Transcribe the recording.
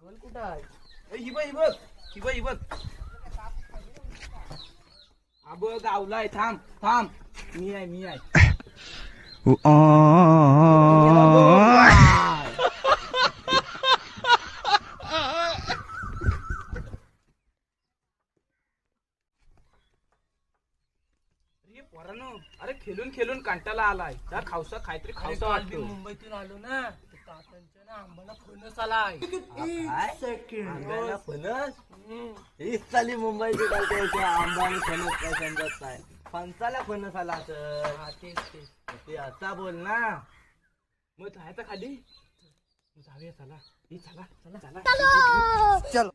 गोल कुठं आहे? ही बघ ही बघ ही बघ ही बघ. अब गावलाय. थांब थांब. मी आहे मी आहे. पोरांनो, अरे खेळून खेळून कंटाळा आलाय. त्या खावसा काहीतरी खावसा काल मी वाटतो. मुंबईतून आलो ना, तर काकांच्या ना आंबाला फणस आलाय. आंब्याला फणस हीच चाली मुंबईची काय आंबा फणस काय समजत नाही. फणसाला फणस आला तर हा, तेच तेच. ते आता बोल ना. मग जायचं खाली. मग जाऊया चला. ही चला चला चला. चल